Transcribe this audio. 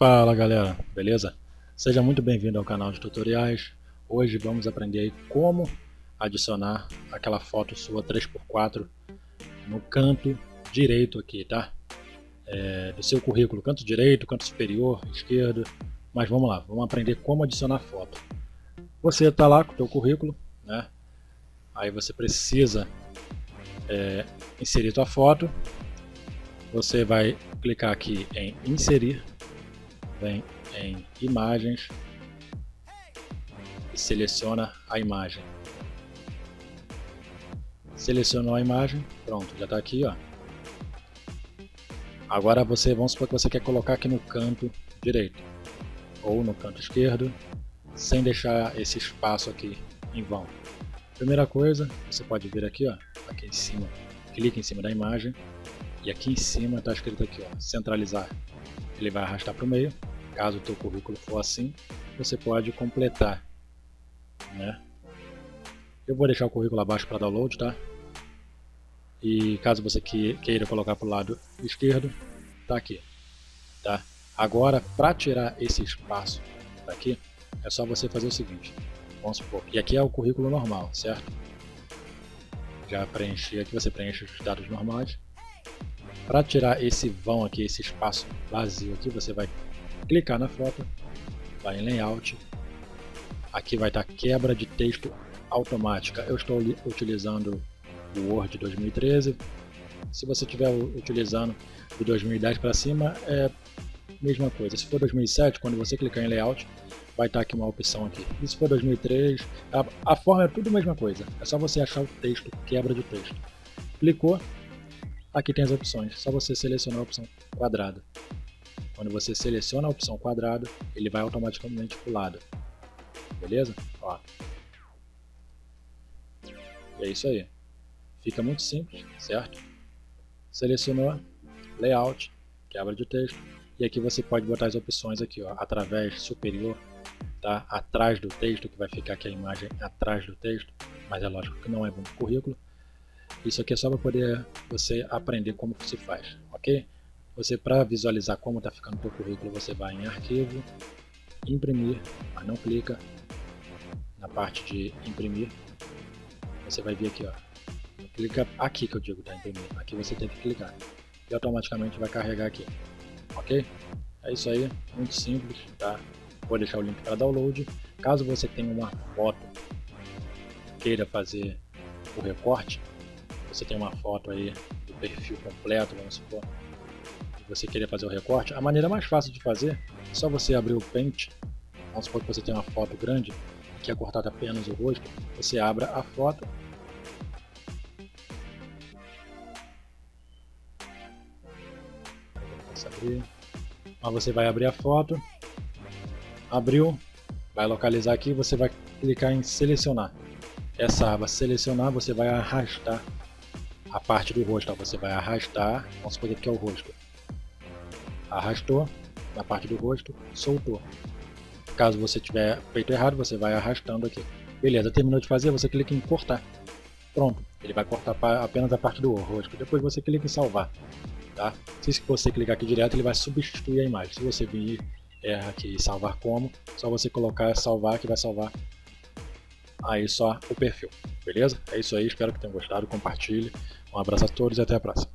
Fala galera, beleza? Seja muito bem-vindo ao canal de tutoriais. Hoje vamos aprender aí como adicionar aquela foto sua 3x4 no canto direito aqui, tá? Do seu currículo, canto direito, canto superior, esquerdo. Mas vamos lá, vamos aprender como adicionar foto. Você está lá com o teu currículo, né? Aí você precisa inserir tua foto. Você vai clicar aqui em inserir, vem em imagens e seleciona a imagem. Selecionou a imagem, pronto, já está aqui, ó. Agora vamos supor que você quer colocar aqui no canto direito ou no canto esquerdo, sem deixar esse espaço aqui em vão. Primeira coisa, você pode vir aqui, ó, aqui em cima, clica em cima da imagem e aqui em cima está escrito aqui, ó, centralizar. Ele vai arrastar para o meio. Caso o teu currículo for assim, você pode completar, né? Eu vou deixar o currículo abaixo para download, tá? E caso você queira colocar para o lado esquerdo, tá aqui, tá? Agora, para tirar esse espaço daqui, é só você fazer o seguinte. Vamos supor, e aqui é o currículo normal, certo? Já preenchi aqui, você preenche os dados normais. Para tirar esse vão aqui, esse espaço vazio aqui, você vai clicar na foto, vai em layout, aqui vai estar quebra de texto automática. Eu estou utilizando o Word 2013, se você estiver utilizando de 2010 para cima é a mesma coisa. Se for 2007, quando você clicar em layout, vai estar aqui uma opção aqui. E se for 2003, a forma é tudo a mesma coisa, é só você achar o texto, quebra de texto. Clicou, aqui tem as opções, só você selecionar a opção quadrada. Quando você seleciona a opção quadrado, ele vai automaticamente para o lado. Beleza? Ó. E é isso aí. Fica muito simples, certo? Selecionou, layout, quebra de texto. E aqui você pode botar as opções aqui, ó, através, superior, tá? Atrás do texto, que vai ficar aqui a imagem atrás do texto. Mas é lógico que não é bom para o currículo. Isso aqui é só para poder você aprender como se faz, ok? Você, para visualizar como está ficando o teu currículo, você vai em arquivo, imprimir, mas não clica na parte de imprimir. Você vai vir aqui, ó, clica aqui que eu digo, tá, imprimir. Aqui você tem que clicar e automaticamente vai carregar aqui, ok? É isso aí, muito simples, tá? Vou deixar o link para download. Caso você tenha uma foto, queira fazer o recorte, você tem uma foto aí do perfil completo, vamos supor, você querer fazer o recorte, a maneira mais fácil de fazer é só você abrir o Paint. Vamos supor que você tem uma foto grande e quer cortar apenas o rosto, você abre a foto, mas você vai abrir a foto, abriu, vai localizar aqui, você vai clicar em selecionar. Essa aba selecionar, você vai arrastar a parte do rosto, você vai arrastar, vamos supor que aqui é o rosto. Arrastou na parte do rosto, soltou. Caso você tiver feito errado, você vai arrastando aqui. Beleza, terminou de fazer, você clica em cortar. Pronto, ele vai cortar apenas a parte do rosto. Depois você clica em salvar. Tá? Se você clicar aqui direto, ele vai substituir a imagem. Se você vir aqui salvar como, só você colocar salvar que vai salvar aí só o perfil. Beleza? É isso aí, espero que tenham gostado, compartilhe. Um abraço a todos e até a próxima.